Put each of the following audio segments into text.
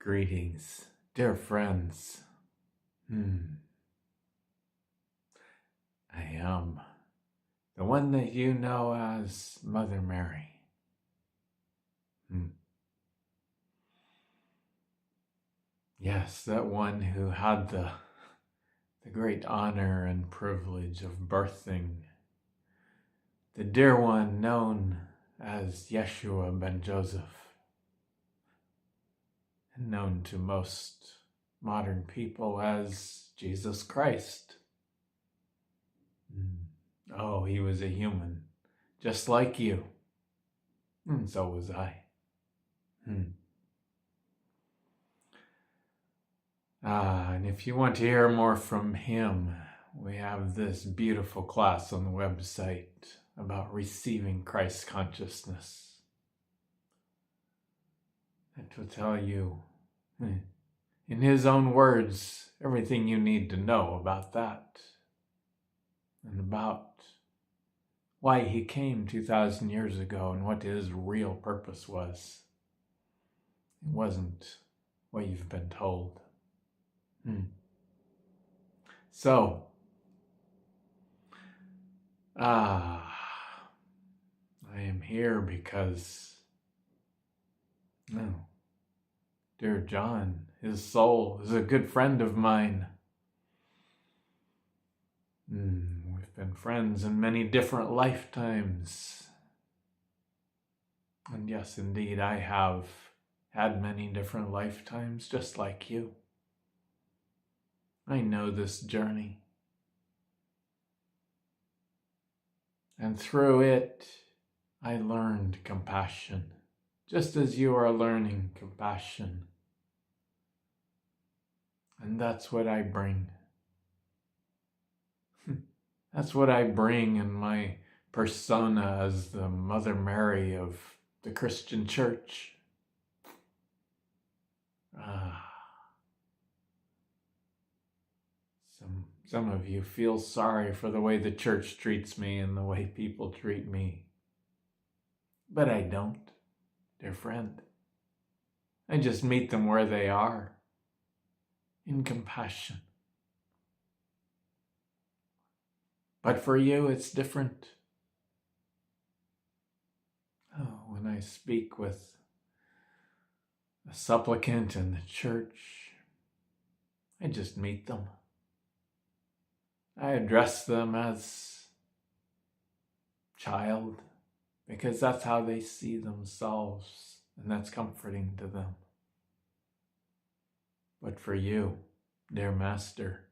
Greetings, dear friends. I am the one that you know as Mother Mary. Yes, that one who had the great honor and privilege of birthing the dear one known as Yeshua ben Joseph, and known to most modern people as Jesus Christ. Oh, he was a human, just like you. And so was I. And if you want to hear more from him, we have this beautiful class on the website about receiving Christ consciousness. That will tell you, in his own words, everything you need to know about that. And about why he came 2,000 years ago and what his real purpose was. It wasn't what you've been told. So, I am here because, dear John, his soul is a good friend of mine. We've been friends in many different lifetimes. And yes, indeed, I have had many different lifetimes just like you. I know this journey. And through it, I learned compassion, just as you are learning compassion. And that's what I bring. That's what I bring in my persona as the Mother Mary of the Christian Church. Some of you feel sorry for the way the church treats me and the way people treat me. But I don't, dear friend. I just meet them where they are, in compassion. But for you, it's different. When I speak with a supplicant in the church, I just meet them. I address them as child because that's how they see themselves, and that's comforting to them. But for you, dear Master,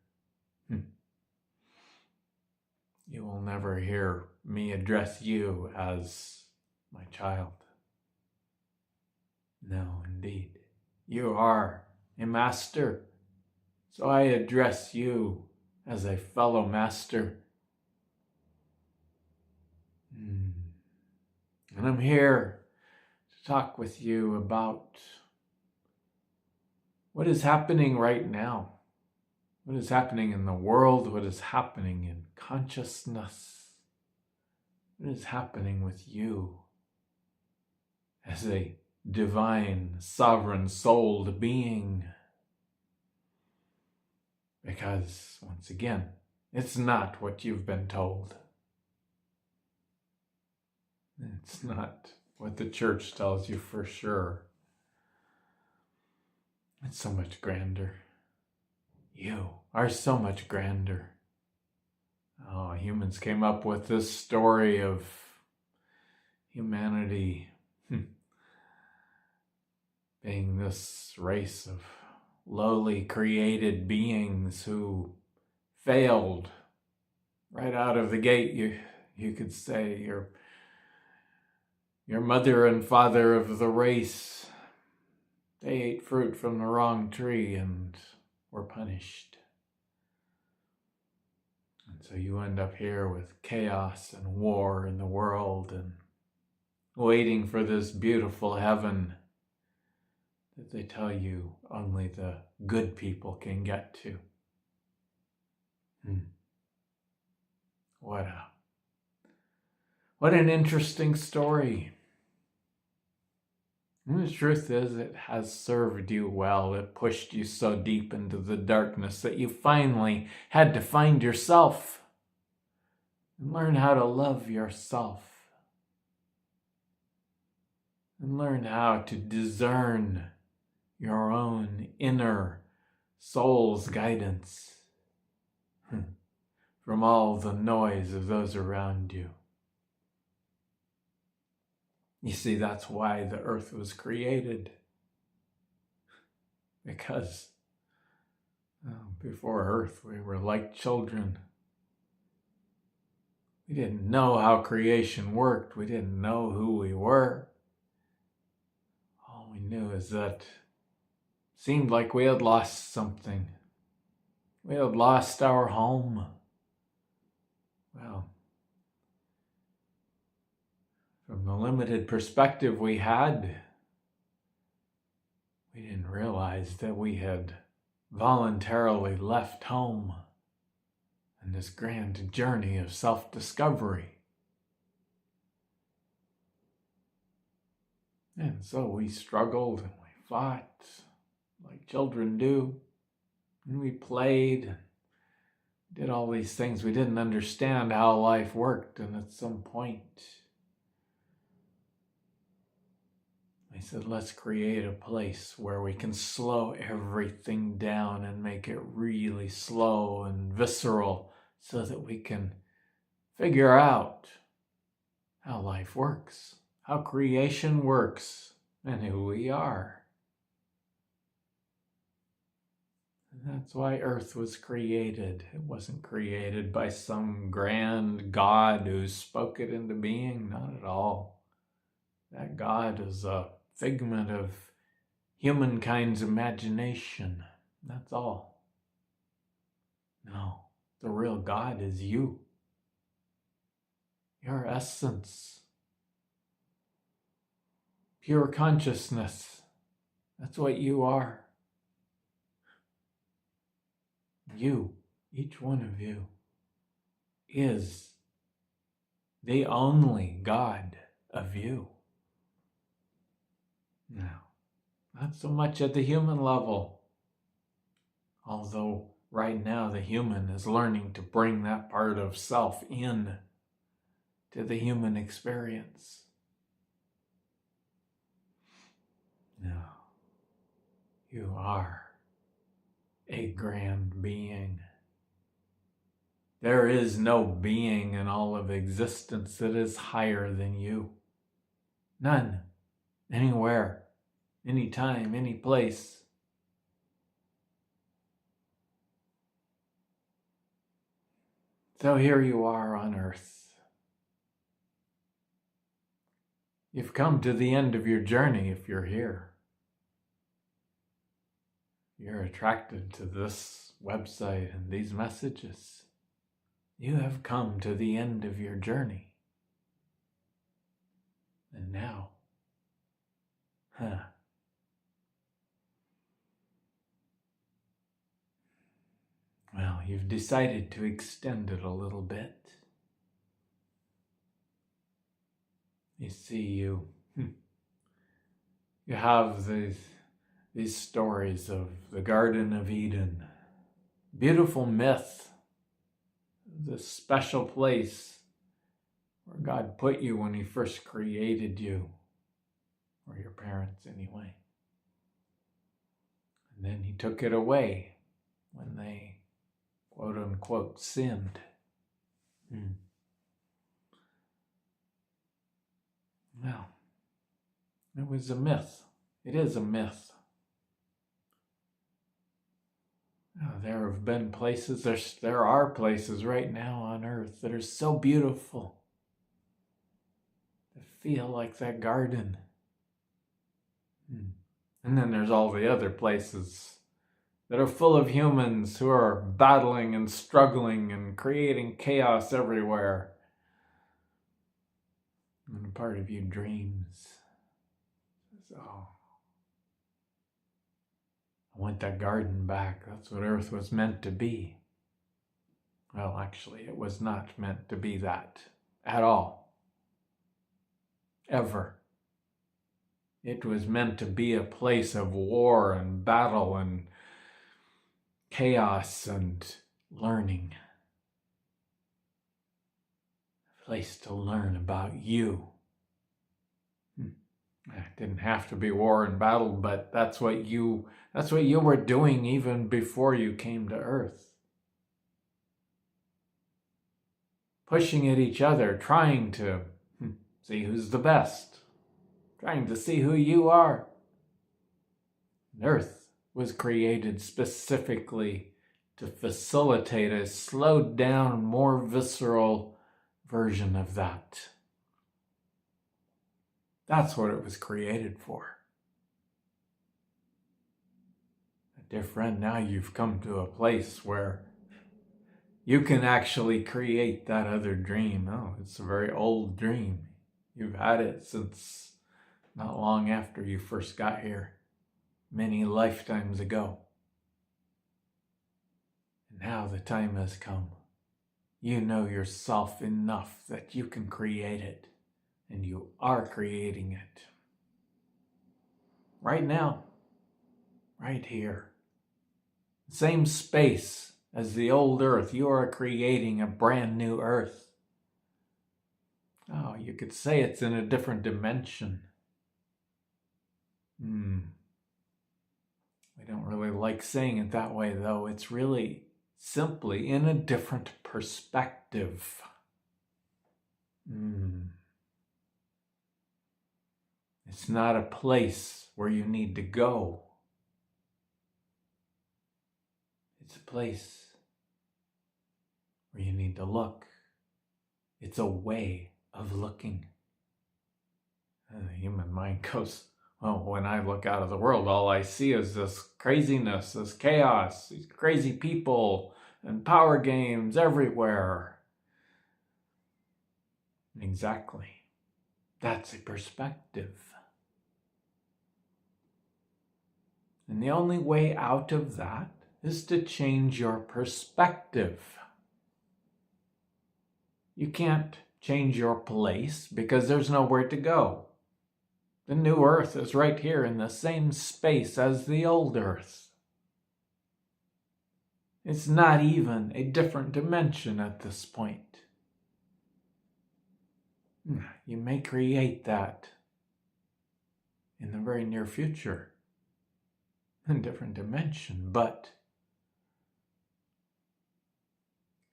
you will never hear me address you as my child. No, indeed. You are a master, so I address you as a fellow master. And I'm here to talk with you about what is happening right now. What is happening in the world? What is happening in consciousness? What is happening with you as a divine, sovereign, souled being? Because, once again, it's not what you've been told. It's not what the church tells you for sure. It's so much grander. You are so much grander. Humans came up with this story of humanity being this race of lowly created beings who failed right out of the gate. You could say your mother and father of the race, they ate fruit from the wrong tree and were punished. And so you end up here with chaos and war in the world and waiting for this beautiful heaven that they tell you only the good people can get to. What an interesting story. And the truth is, it has served you well. It pushed you so deep into the darkness that you finally had to find yourself and learn how to love yourself and learn how to discern your own inner soul's guidance from all the noise of those around you. You see, that's why the earth was created. Because before earth, we were like children. We didn't know how creation worked. We didn't know who we were. All we knew is that it seemed like we had lost something. We had lost our home. Well, from the limited perspective we had, we didn't realize that we had voluntarily left home in this grand journey of self-discovery. And so we struggled and we fought like children do. And we played, did all these things. We didn't understand how life worked. And at some point, I said, let's create a place where we can slow everything down and make it really slow and visceral so that we can figure out how life works, how creation works, and who we are. And that's why Earth was created. It wasn't created by some grand God who spoke it into being, not at all. That God is a figment of humankind's imagination. That's all. No, the real God is you. Your essence. Pure consciousness. That's what you are. You, each one of you, is the only God of you. Now, not so much at the human level, although right now the human is learning to bring that part of self in to the human experience. No, you are a grand being. There is no being in all of existence that is higher than you. None. Anywhere, anytime, any place. So here you are on Earth. You've come to the end of your journey if you're here. You're attracted to this website and these messages. You have come to the end of your journey. And now, well, you've decided to extend it a little bit. You see, you have these stories of the Garden of Eden. Beautiful myth. This special place where God put you when he first created you. Or your parents, anyway. And then he took it away when they, quote unquote, sinned. Well, it was a myth. It is a myth. There have been places, there are places right now on Earth that are so beautiful, that feel like that garden. And then there's all the other places that are full of humans who are battling and struggling and creating chaos everywhere. And a part of you dreams. So, I want that garden back. That's what Earth was meant to be. Well, actually, it was not meant to be that at all. Ever. It was meant to be a place of war and battle and chaos and learning. A place to learn about you. It didn't have to be war and battle, but that's what you were doing even before you came to Earth. Pushing at each other, trying to see who's the best, trying to see who you are. Earth was created specifically to facilitate a slowed down, more visceral version of that. That's what it was created for. Dear friend, now you've come to a place where you can actually create that other dream. Oh, it's a very old dream. You've had it since not long after you first got here, many lifetimes ago. And now the time has come. You know yourself enough that you can create it, and you are creating it. Right now, right here. Same space as the old Earth, you are creating a brand new Earth. Oh, you could say it's in a different dimension. We don't really like saying it that way, though. It's really simply in a different perspective. It's not a place where you need to go. It's a place where you need to look. It's a way of looking. And the human mind goes, well, when I look out of the world, all I see is this craziness, this chaos, these crazy people, and power games everywhere. Exactly. That's a perspective. And the only way out of that is to change your perspective. You can't change your place because there's nowhere to go. The new Earth is right here in the same space as the old Earth. It's not even a different dimension at this point. You may create that in the very near future, a different dimension, but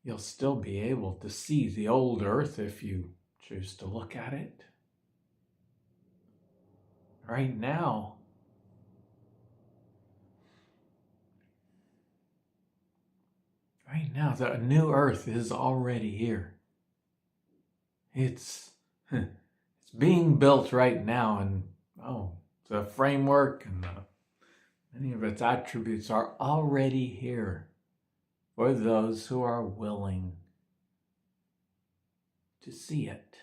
you'll still be able to see the old Earth if you choose to look at it. Right now, the new Earth is already here. It's being built right now, and the framework and many of its attributes are already here for those who are willing to see it.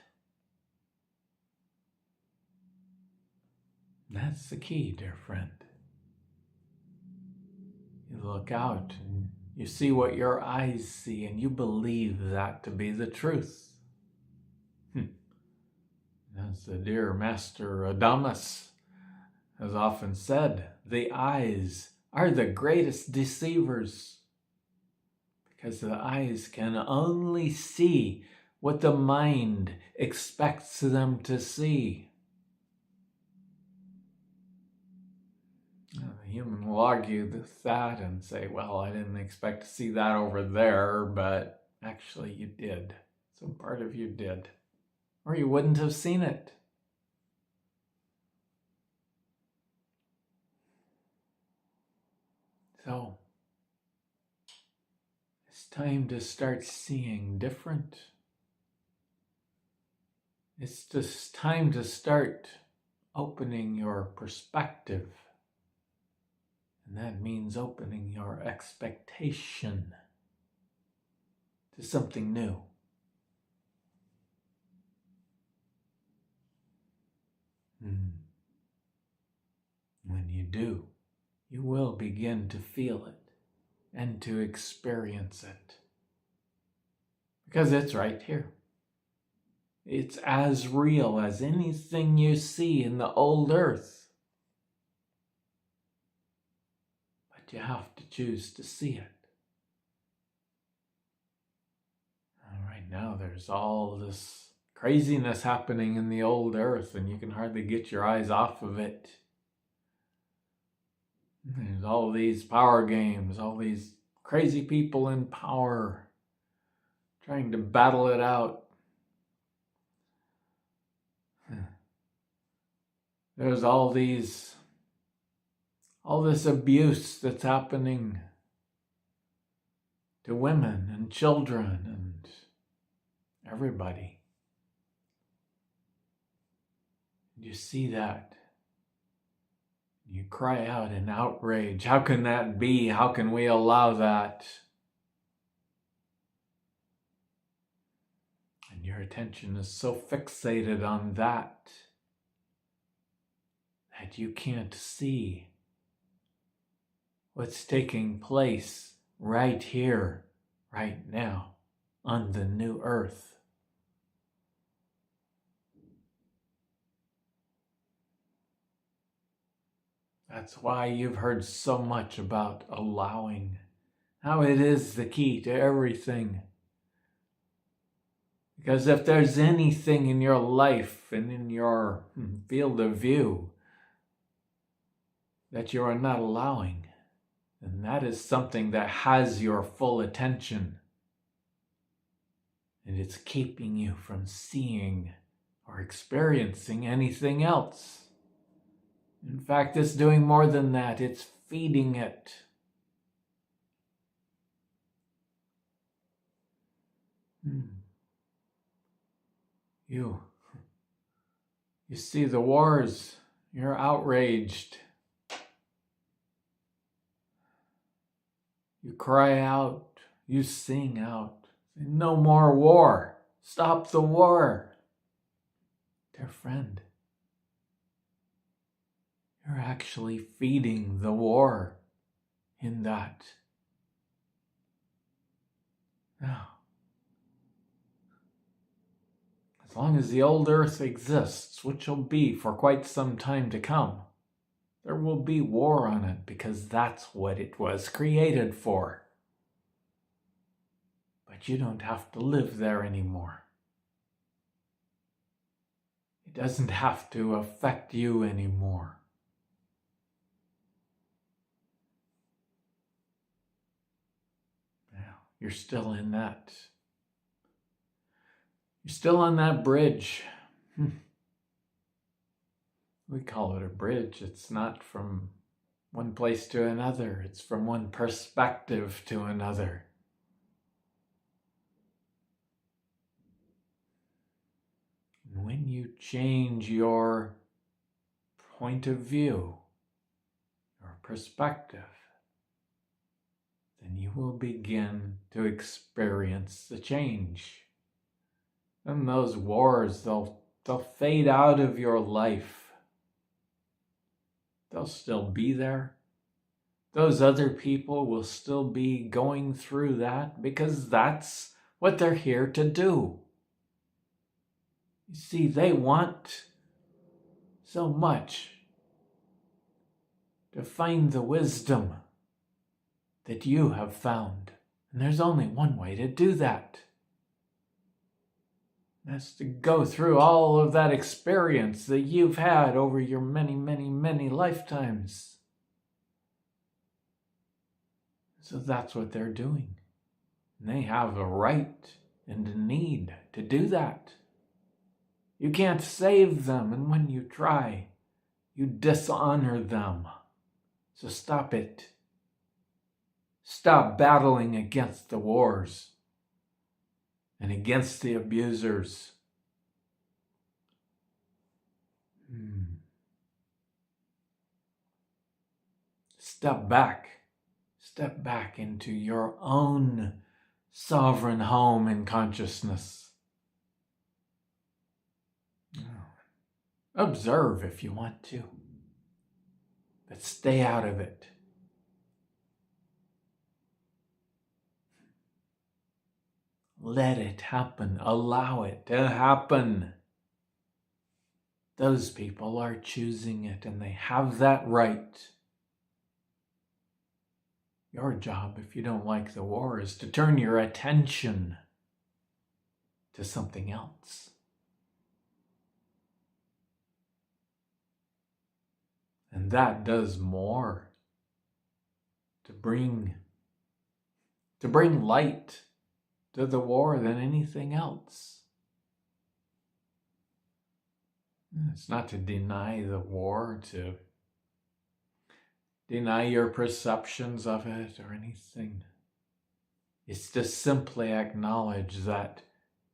That's the key, dear friend. You look out and you see what your eyes see, and you believe that to be the truth. As the dear Master Adamus has often said, the eyes are the greatest deceivers, because the eyes can only see what the mind expects them to see. The human will argue with that and say, well, I didn't expect to see that over there, but actually you did. Some part of you did. Or you wouldn't have seen it. So, it's time to start seeing different. It's just time to start opening your perspective. And that means opening your expectation to something new. When you do, you will begin to feel it and to experience it. Because it's right here. It's as real as anything you see in the old Earth. But you have to choose to see it. And right now there's all this craziness happening in the old earth, and you can hardly get your eyes off of it. There's all these power games, all these crazy people in power trying to battle it out. There's all this abuse that's happening to women and children and everybody. You see that. You cry out in outrage. How can that be? How can we allow that? And your attention is so fixated on that you can't see what's taking place right here, right now, on the new earth. That's why you've heard so much about allowing, how it is the key to everything. Because if there's anything in your life and in your field of view that you are not allowing, then that is something that has your full attention. And it's keeping you from seeing or experiencing anything else. In fact, it's doing more than that. It's feeding it. You see the wars. You're outraged. You cry out. You sing out. No more war. Stop the war. Dear friend, you're actually feeding the war in that. Now, as long as the old earth exists, which will be for quite some time to come, there will be war on it because that's what it was created for. But you don't have to live there anymore. It doesn't have to affect you anymore. Now, you're still in that. You're still on that bridge. We call it a bridge. It's not from one place to another. It's from one perspective to another. And when you change your point of view, your perspective, then you will begin to experience the change. And those wars, they'll fade out of your life. They'll still be there. Those other people will still be going through that because that's what they're here to do. You see, they want so much to find the wisdom that you have found. And there's only one way to do that. That's to go through all of that experience that you've had over your many, many, many lifetimes. So that's what they're doing. And they have a right and a need to do that. You can't save them, and when you try, you dishonor them. So stop it. Stop battling against the wars and against the abusers. Step back. Step back into your own sovereign home in consciousness. Observe if you want to, but stay out of it. Let it happen. Allow it to happen. Those people are choosing it, and they have that right. Your job, if you don't like the war, is to turn your attention to something else. And that does more to bring light to the war than anything else. It's not to deny the war, to deny your perceptions of it or anything. It's to simply acknowledge that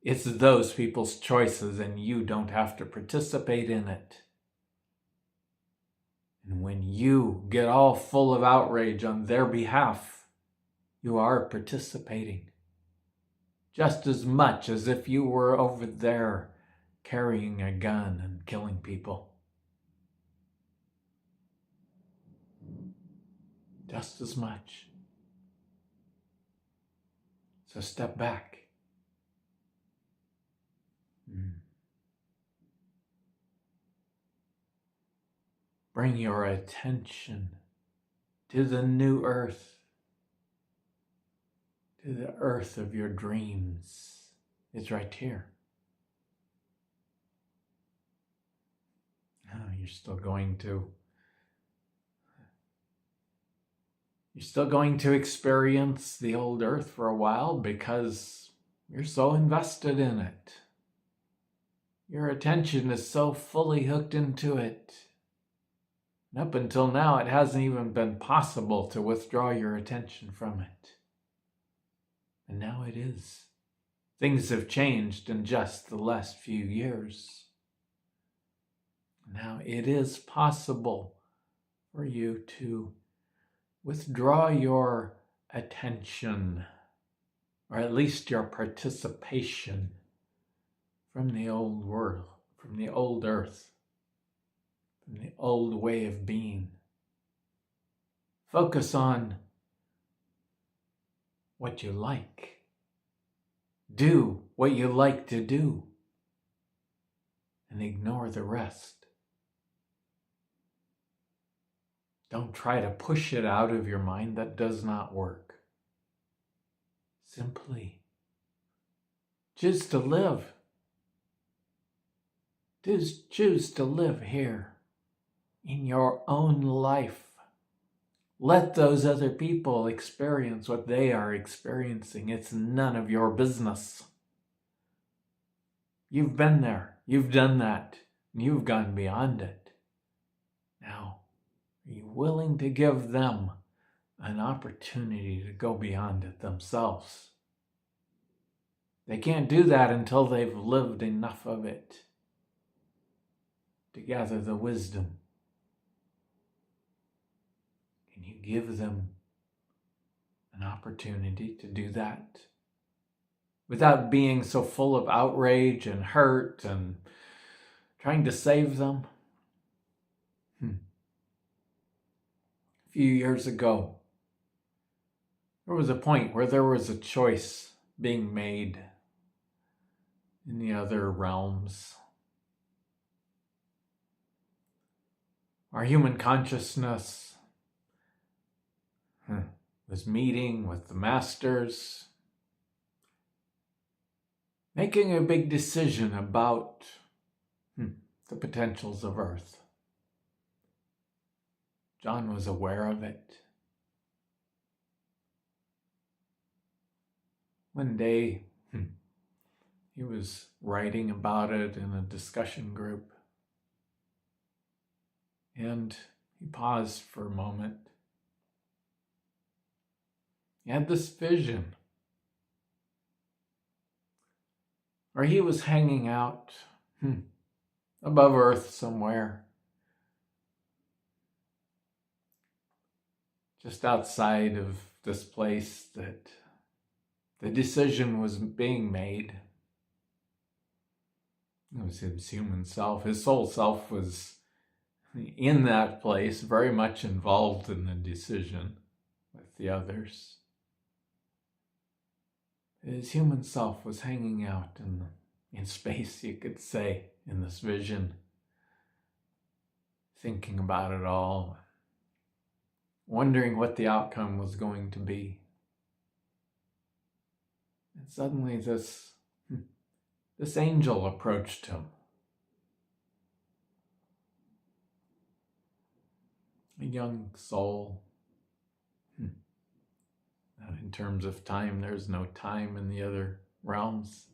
it's those people's choices and you don't have to participate in it. And when you get all full of outrage on their behalf, you are participating just as much as if you were over there carrying a gun and killing people. Just as much. So step back. Bring your attention to the new earth, to the earth of your dreams. It's right here. You're still going to experience the old earth for a while because you're so invested in it. Your attention is so fully hooked into it. And up until now, it hasn't even been possible to withdraw your attention from it. And now it is. Things have changed in just the last few years. Now it is possible for you to withdraw your attention, or at least your participation, from the old world, from the old earth, from the old way of being. Focus on what you like. Do what you like to do, and ignore the rest. Don't try to push it out of your mind. That does not work. Simply choose to live. Just choose to live here in your own life. Let those other people experience what they are experiencing. It's none of your business. You've been there. You've done that. And you've gone beyond it. Now, are you willing to give them an opportunity to go beyond it themselves? They can't do that until they've lived enough of it to gather the wisdom. Can you give them an opportunity to do that without being so full of outrage and hurt and trying to save them? A few years ago, there was a point where there was a choice being made in the other realms. Our human consciousness was meeting with the masters, making a big decision about the potentials of Earth. John was aware of it. One day, he was writing about it in a discussion group, and he paused for a moment. He had this vision where he was hanging out above Earth somewhere, just outside of this place that the decision was being made. It was his human self. His soul self was in that place, very much involved in the decision with the others. His human self was hanging out in space, you could say, in this vision, thinking about it all, wondering what the outcome was going to be. And suddenly this angel approached him. A young soul. In terms of time, there's no time in the other realms.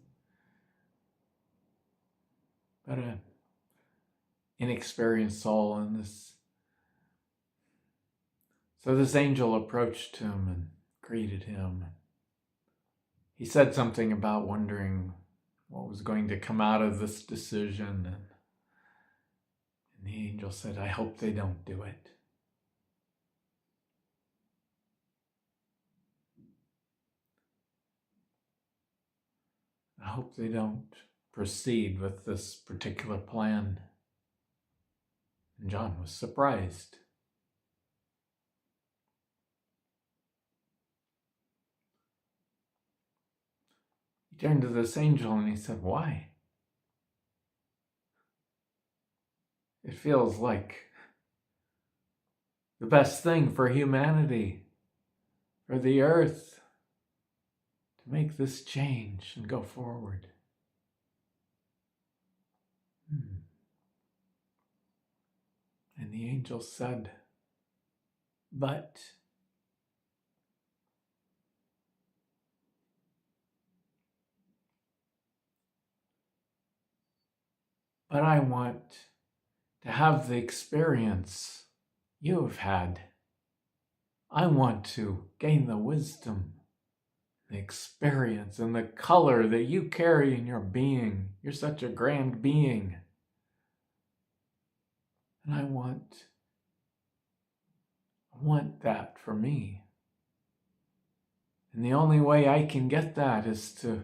But an inexperienced soul in this. So this angel approached him and greeted him. He said something about wondering what was going to come out of this decision. And the angel said, I hope they don't do it. I hope they don't proceed with this particular plan. And John was surprised. He turned to this angel and he said, why? It feels like the best thing for humanity, for the earth, to make this change and go forward. And the angel said, but I want to have the experience you have had. I want to gain the wisdom, the experience, and the color that you carry in your being. You're such a grand being. And I want that for me. And the only way I can get that is to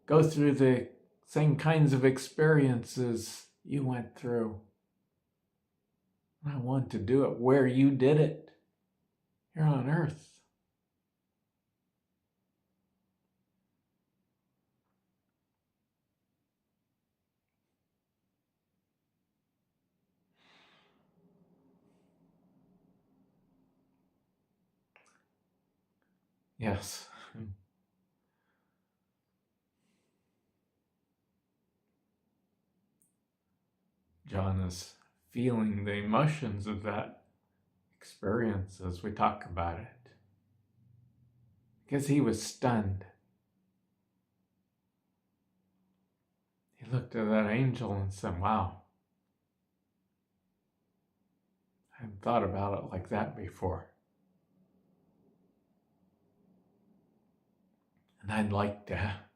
go through the same kinds of experiences you went through. And I want to do it where you did it, here on earth. Yes. John is feeling the emotions of that experience as we talk about it. Because he was stunned. He looked at that angel and said, wow, I hadn't thought about it like that before. And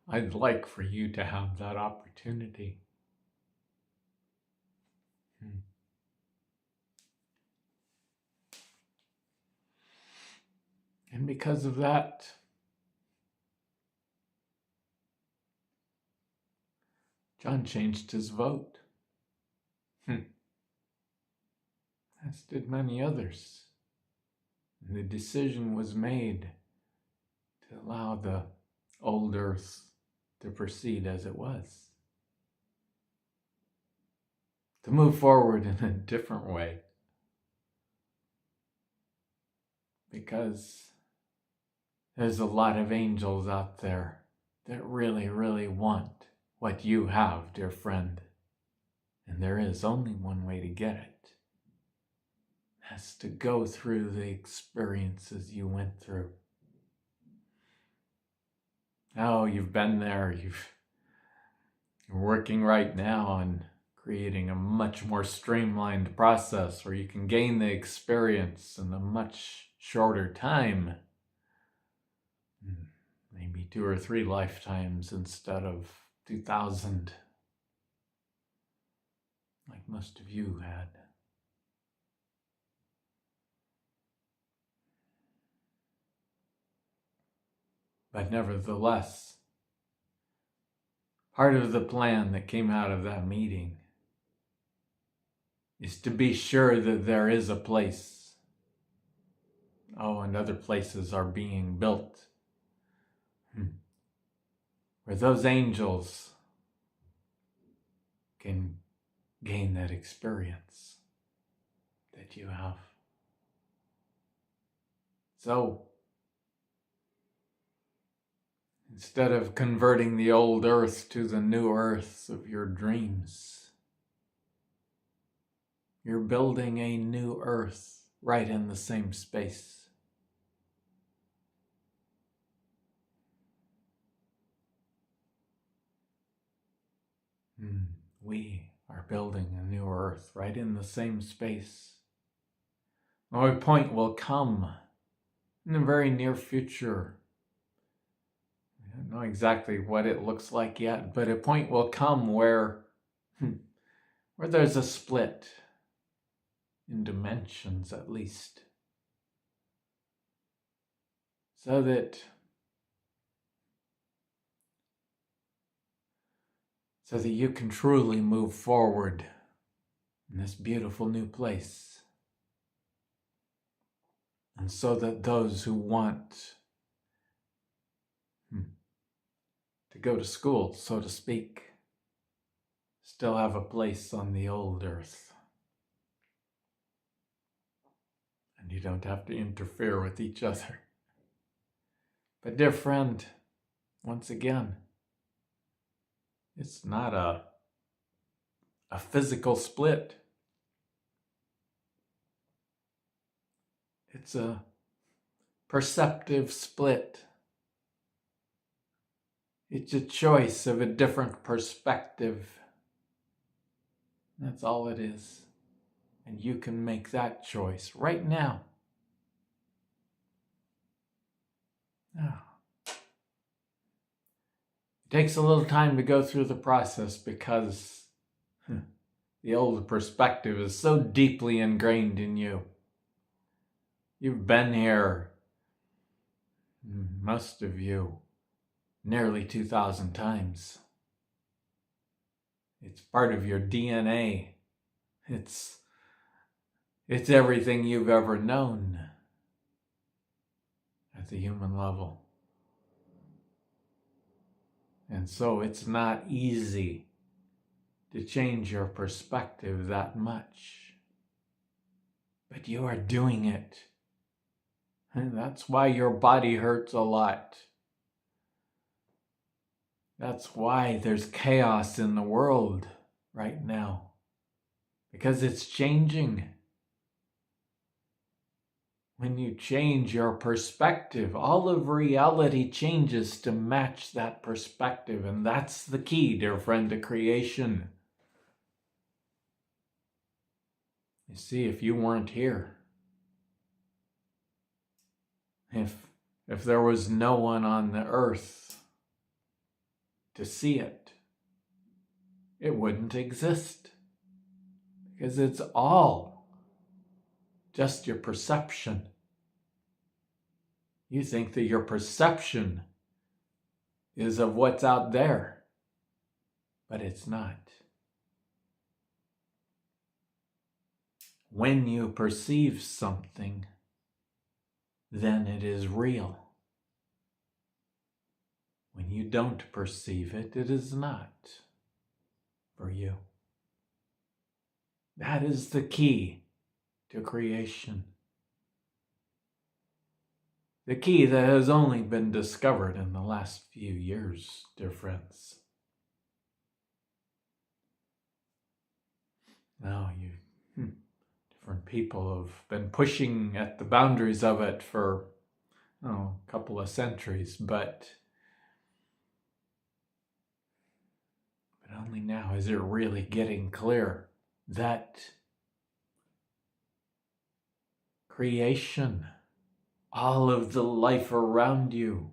I'd like for you to have that opportunity. And because of that, John changed his vote. As did many others. And the decision was made to allow the old earth to proceed as it was. To move forward in a different way. Because there's a lot of angels out there that really, really want what you have, dear friend. And there is only one way to get it. That's to go through the experiences you went through. Oh, you've been there. You're working right now on creating a much more streamlined process where you can gain the experience in a much shorter time. Maybe 2 or 3 lifetimes instead of 2,000, like most of you had. But nevertheless, part of the plan that came out of that meeting is to be sure that there is a place. Oh, and other places are being built. Where those angels can gain that experience that you have. So, instead of converting the old earth to the new earth of your dreams, you're building a new earth right in the same space. We are building a new earth right in the same space. A point will come in the very near future. I don't know exactly what it looks like yet, but a point will come where there's a split in dimensions, at least, so that you can truly move forward in this beautiful new place, and so that those who want to go to school, so to speak, still have a place on the old earth. And you don't have to interfere with each other. But dear friend, once again, it's not a physical split. It's a perceptive split. It's a choice of a different perspective. That's all it is. And you can make that choice right now. It takes a little time to go through the process because the old perspective is so deeply ingrained in you. You've been here, most of you, nearly 2,000 times. It's part of your DNA. It's everything you've ever known at the human level. And so it's not easy to change your perspective that much. But you are doing it. And that's why your body hurts a lot. That's why there's chaos in the world right now. Because it's changing. When you change your perspective, all of reality changes to match that perspective. And that's the key, dear friend, to creation. You see, if you weren't here, if there was no one on the earth to see it, it wouldn't exist. Because it's all just your perception. You think that your perception is of what's out there, but it's not. When you perceive something, then it is real. When you don't perceive it, it is not for you. That is the key to creation. The key that has only been discovered in the last few years, dear friends. Now different people have been pushing at the boundaries of it for a couple of centuries, but only now is it really getting clear that creation, all of the life around you,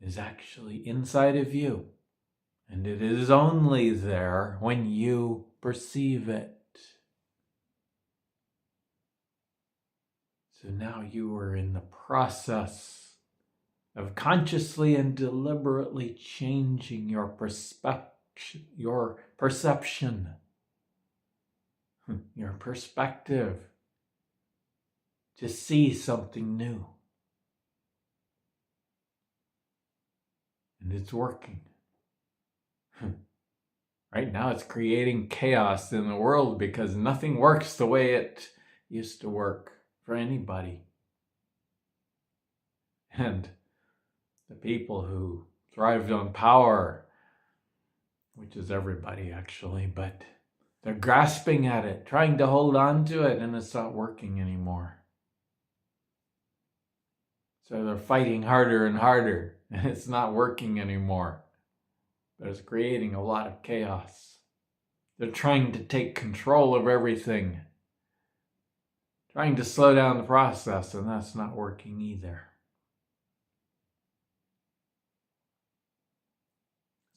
is actually inside of you. And it is only there when you perceive it. So now you are in the process of consciously and deliberately changing your perception, your perspective, to see something new. And it's working. Right now it's creating chaos in the world because nothing works the way it used to work for anybody. And the people who thrived on power, which is everybody actually, but they're grasping at it, trying to hold on to it, and it's not working anymore. So they're fighting harder and harder, and it's not working anymore. But it's creating a lot of chaos. They're trying to take control of everything, trying to slow down the process, and that's not working either.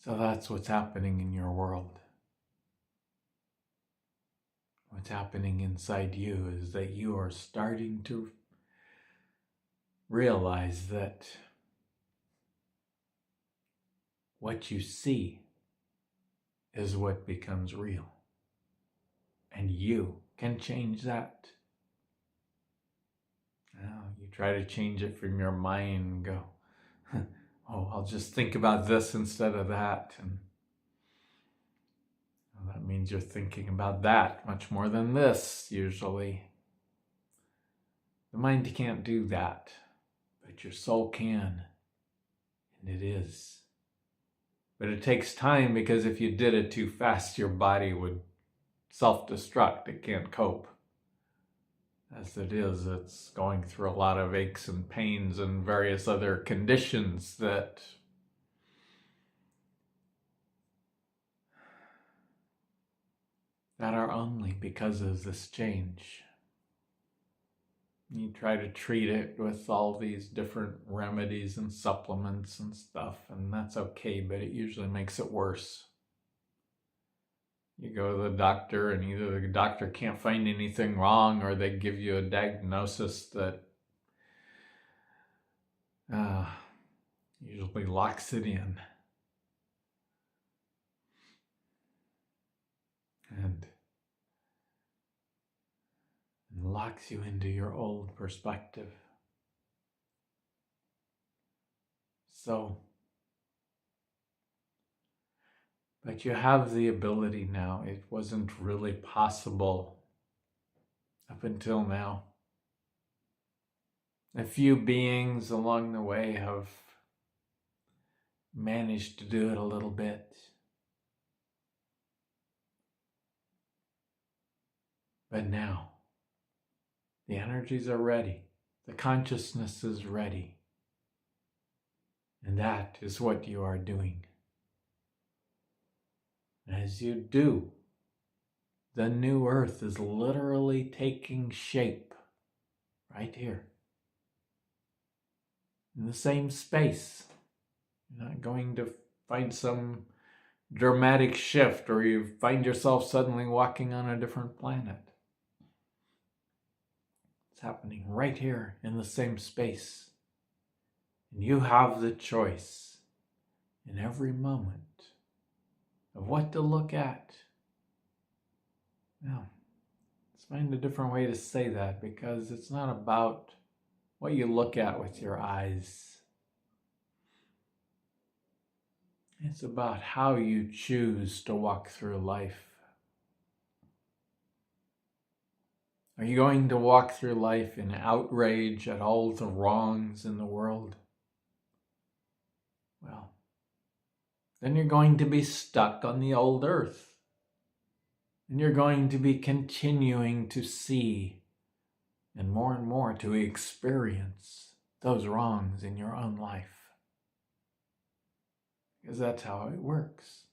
So that's what's happening in your world. What's happening inside you is that you are starting to realize that what you see is what becomes real. And you can change that. Now, you try to change it from your mind and go, oh, I'll just think about this instead of that. And well, that means you're thinking about that much more than this, usually. The mind can't do that, but your soul can, and it is. But it takes time, because if you did it too fast, your body would self-destruct. It can't cope. As it is, it's going through a lot of aches and pains and various other conditions that are only because of this change. You try to treat it with all these different remedies and supplements and stuff, and that's okay, but it usually makes it worse. You go to the doctor, and either the doctor can't find anything wrong, or they give you a diagnosis that usually locks it in. And locks you into your old perspective. So, but you have the ability now. It wasn't really possible up until now. A few beings along the way have managed to do it a little bit. But now, the energies are ready. The consciousness is ready. And that is what you are doing. As you do, the new earth is literally taking shape right here. In the same space. You're not going to find some dramatic shift, or you find yourself suddenly walking on a different planet. It's happening right here in the same space. And you have the choice in every moment of what to look at. Now, let's find a different way to say that, because it's not about what you look at with your eyes. It's about how you choose to walk through life. Are you going to walk through life in outrage at all the wrongs in the world? Well, then you're going to be stuck on the old earth. And you're going to be continuing to see and more to experience those wrongs in your own life. Because that's how it works.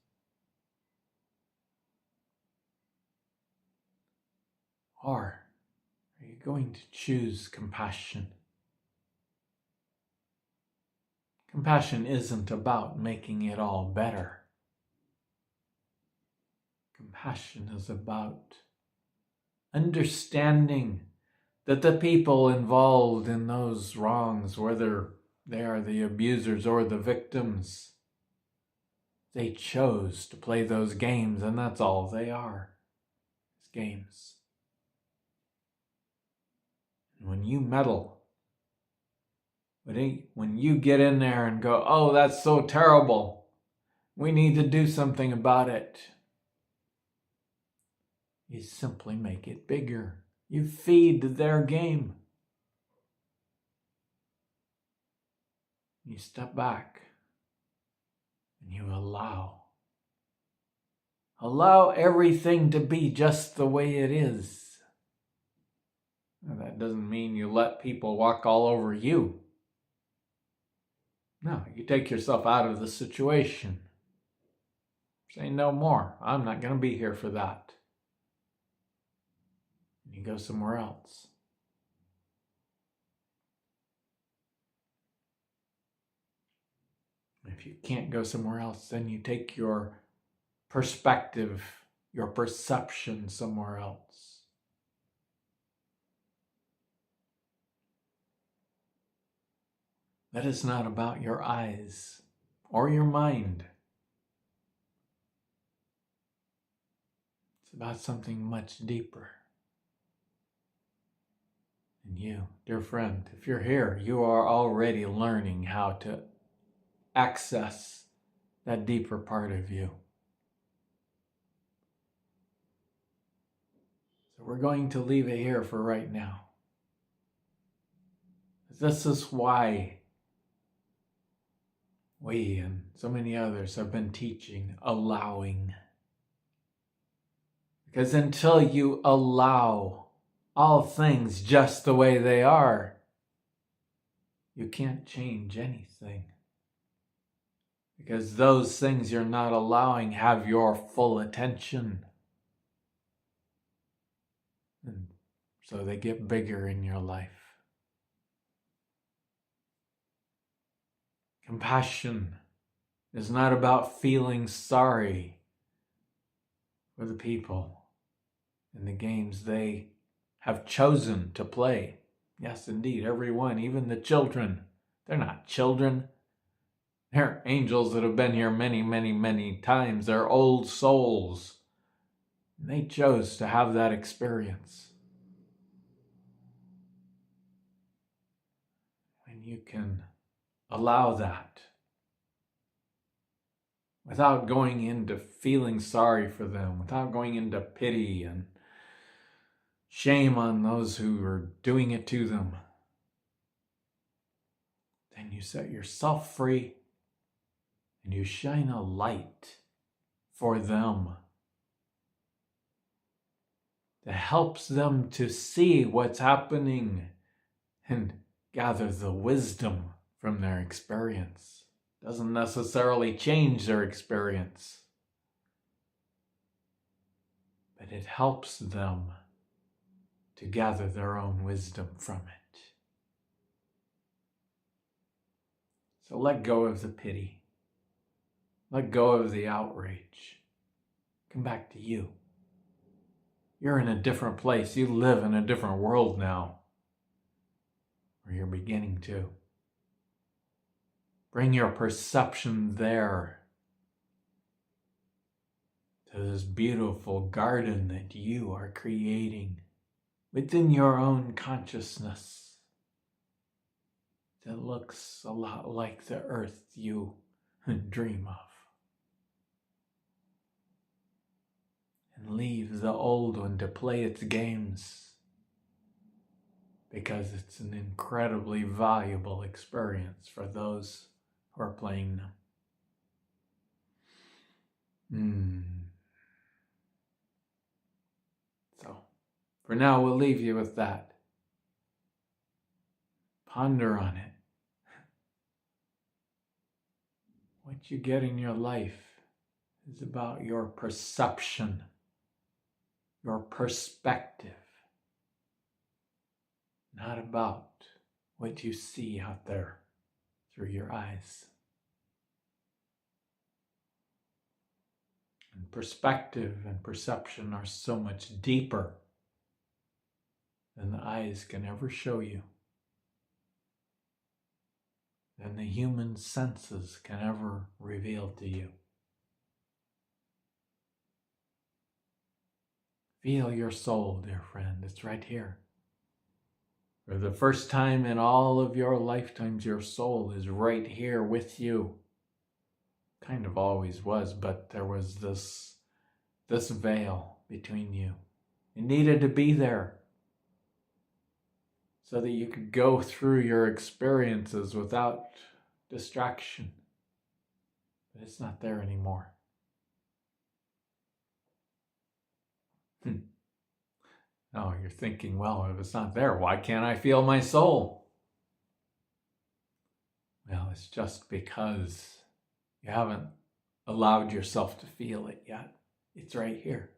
Or are you going to choose compassion? Compassion isn't about making it all better. Compassion is about understanding that the people involved in those wrongs, whether they are the abusers or the victims, they chose to play those games, and that's all they are. It's games. And when you meddle, when you get in there and go, oh, that's so terrible, we need to do something about it, you simply make it bigger. You feed their game. You step back and you allow. Allow everything to be just the way it is. Now, that doesn't mean you let people walk all over you. No, you take yourself out of the situation. Say no more. I'm not going to be here for that. And you go somewhere else. If you can't go somewhere else, then you take your perspective, your perception somewhere else. That is not about your eyes or your mind. It's about something much deeper. And you, dear friend, if you're here, you are already learning how to access that deeper part of you. So we're going to leave it here for right now. This is why we and so many others have been teaching allowing. Because until you allow all things just the way they are, you can't change anything. Because those things you're not allowing have your full attention. And so they get bigger in your life. Compassion is not about feeling sorry for the people and the games they have chosen to play. Yes, indeed, everyone, even the children. They're not children. They're angels that have been here many, many, many times. They're old souls. And they chose to have that experience. And you can allow that without going into feeling sorry for them, without going into pity and shame on those who are doing it to them. Then you set yourself free and you shine a light for them that helps them to see what's happening and gather the wisdom from their experience. Doesn't necessarily change their experience, but it helps them to gather their own wisdom from it. So let go of the pity. Let go of the outrage. Come back to you. You're in a different place. You live in a different world now. Or you're beginning to. Bring your perception there to this beautiful garden that you are creating within your own consciousness that looks a lot like the earth you dream of. And leave the old one to play its games, because it's an incredibly valuable experience for those who are playing them. So, for now, we'll leave you with that. Ponder on it. What you get in your life is about your perception, your perspective, not about what you see out there through your eyes. And perspective and perception are so much deeper than the eyes can ever show you, than the human senses can ever reveal to you. Feel your soul, dear friend. It's right here. For the first time in all of your lifetimes, your soul is right here with you. Kind of always was, but there was this veil between you. It needed to be there so that you could go through your experiences without distraction, but it's not there anymore. Oh, you're thinking, well, if it's not there, why can't I feel my soul? Well, it's just because you haven't allowed yourself to feel it yet. It's right here.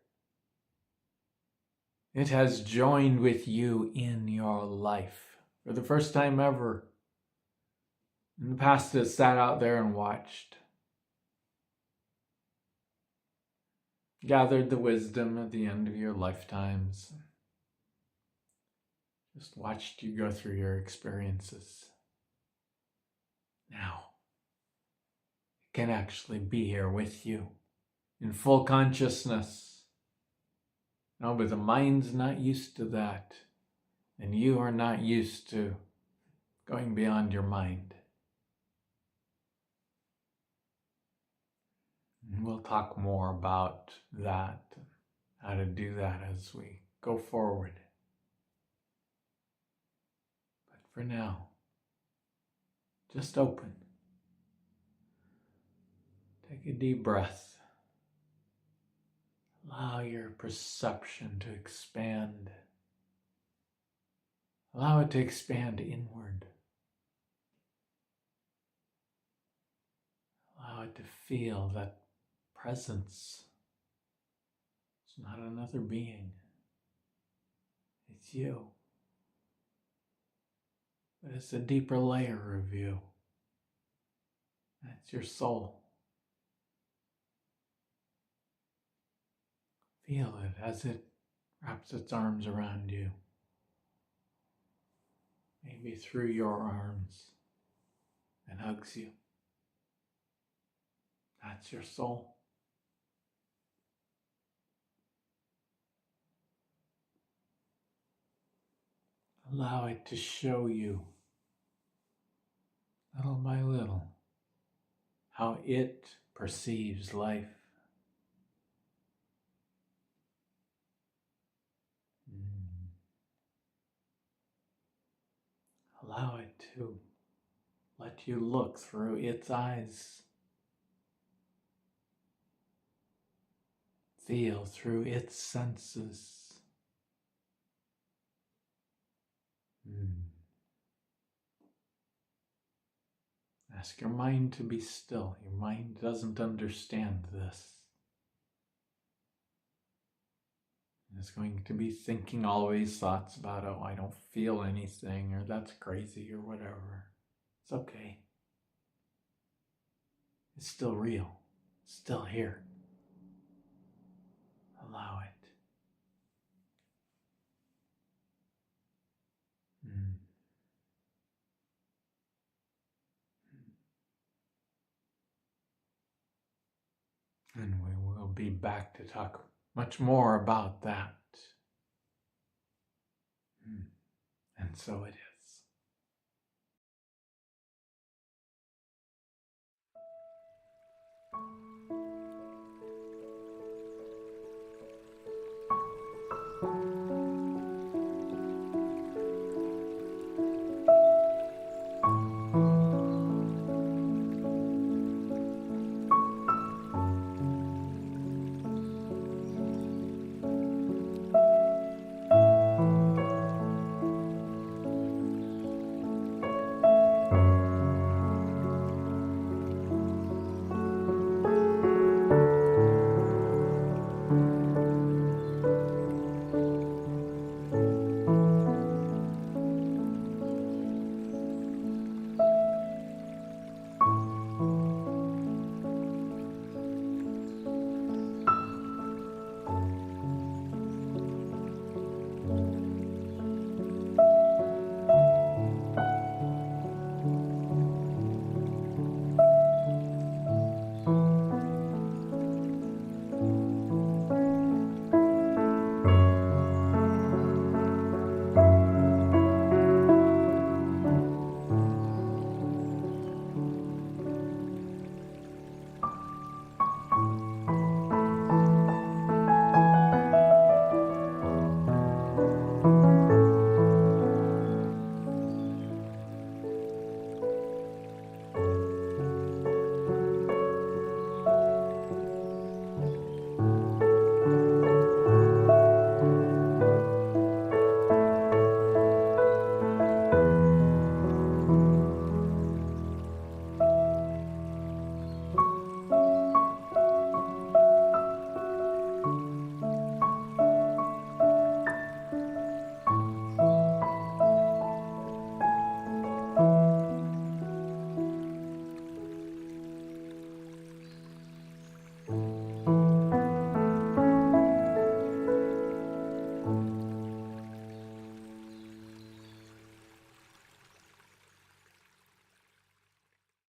It has joined with you in your life for the first time ever. In the past, it sat out there and watched. Gathered the wisdom at the end of your lifetimes. Just watched you go through your experiences. Now, it can actually be here with you in full consciousness. No, but the mind's not used to that. And you are not used to going beyond your mind. And we'll talk more about that, how to do that as we go forward. But for now, just open. Take a deep breath. Allow your perception to expand. Allow it to expand inward. Allow it to feel that presence. It's not another being. It's you. But it's a deeper layer of you. That's your soul. Feel it as it wraps its arms around you. Maybe through your arms and hugs you. That's your soul. Allow it to show you, little by little, how it perceives life. Allow it to let you look through its eyes. Feel through its senses. Ask your mind to be still. Your mind doesn't understand this. It's going to be thinking always thoughts about, oh, I don't feel anything, or that's crazy, or whatever. It's okay. It's still real. It's still here. Allow it. And we will be back to talk much more about that. And so it is.